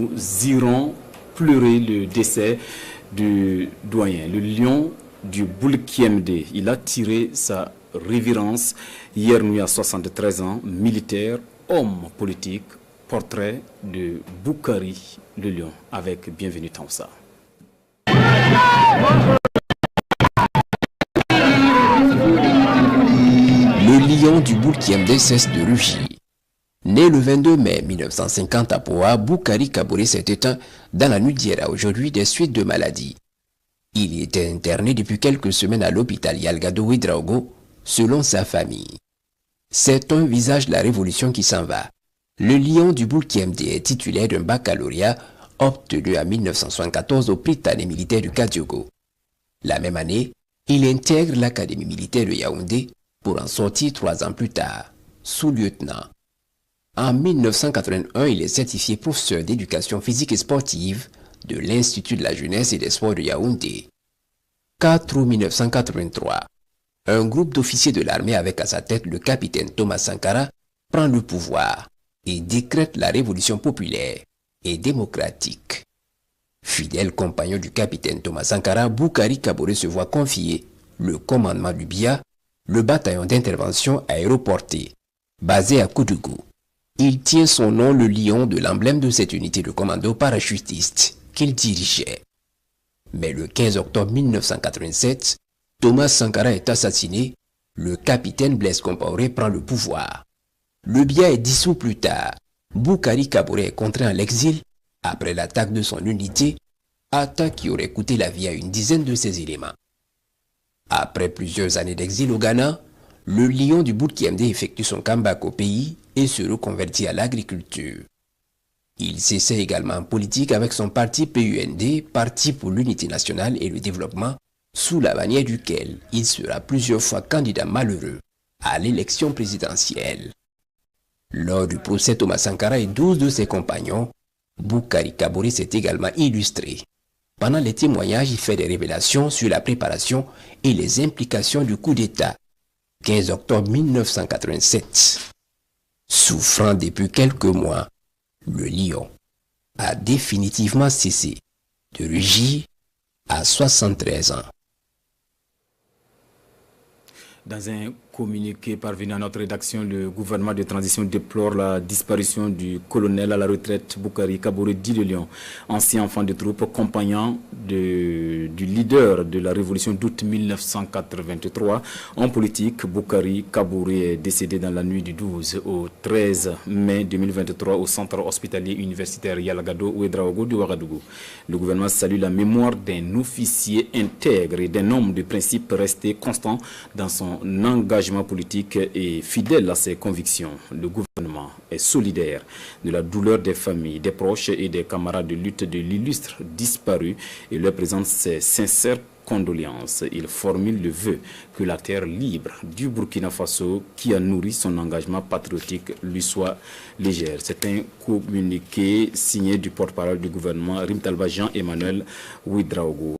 Nous irons pleurer le décès du doyen, le lion du Boulkiemde. Il a tiré sa révérence hier nuit à 73 ans, militaire, homme politique, portrait de Boukari le lion avec Bienvenue Tamsa. Le lion du Boulkiemde cesse de rugir. Né le 22 mai 1950 à Poa, Boukari Kaboré s'est éteint dans la nuit d'hier à aujourd'hui des suites de maladie. Il était interné depuis quelques semaines à l'hôpital Yalgado Ouedraogo, selon sa famille. C'est un visage de la révolution qui s'en va. Le lion du Boulkiemde est titulaire d'un baccalauréat obtenu en 1974 au Prytanée militaire du Kadiogo. La même année, il intègre l'académie militaire de Yaoundé pour en sortir 3 ans plus tard, sous-lieutenant. En 1981, il est certifié professeur d'éducation physique et sportive de l'Institut de la jeunesse et des sports de Yaoundé. 4 août 1983, un groupe d'officiers de l'armée avec à sa tête le capitaine Thomas Sankara prend le pouvoir et décrète la révolution populaire et démocratique. Fidèle compagnon du capitaine Thomas Sankara, Boukari Kaboré se voit confier le commandement du BIA, le bataillon d'intervention aéroporté, basé à Koudougou. Il tient son nom, le lion, de l'emblème de cette unité de commando parachutiste qu'il dirigeait. Mais le 15 octobre 1987, Thomas Sankara est assassiné, le capitaine Blaise Compaoré prend le pouvoir. Le BIA est dissous plus tard. Boukari Kaboré est contraint à l'exil après l'attaque de son unité, attaque qui aurait coûté la vie à une dizaine de ses éléments. Après plusieurs années d'exil au Ghana, le lion du Boulkiemde effectue son comeback au pays et se reconvertit à l'agriculture. Il s'essaie également en politique avec son parti PUND, Parti pour l'Unité Nationale et le Développement, sous la bannière duquel il sera plusieurs fois candidat malheureux à l'élection présidentielle. Lors du procès Thomas Sankara et 12 de ses compagnons, Boukari Kaboré s'est également illustré. Pendant les témoignages, il fait des révélations sur la préparation et les implications du coup d'État. 15 octobre 1987. Souffrant depuis quelques mois, le lion a définitivement cessé de rugir à 73 ans. Dans un communiqué parvenu à notre rédaction, le gouvernement de transition déplore la disparition du colonel à la retraite Boukari Kaboré dit le lion, ancien enfant de troupe, compagnon du leader de la révolution d'août 1983. En politique, Boukari Kaboré est décédé dans la nuit du 12 au 13 mai 2023 au centre hospitalier universitaire Yalgado Ouedraogo de Ouagadougou. Le gouvernement salue la mémoire d'un officier intègre et d'un homme de principe resté constant dans son engagement politique et fidèle à ses convictions. Le gouvernement est solidaire de la douleur des familles, des proches et des camarades de lutte de l'illustre disparu et leur présente ses sincères condoléances. Il formule le vœu que la terre libre du Burkina Faso, qui a nourri son engagement patriotique, lui soit légère. C'est un communiqué signé du porte-parole du gouvernement Rimtalba Jean-Emmanuel Ouedraogo.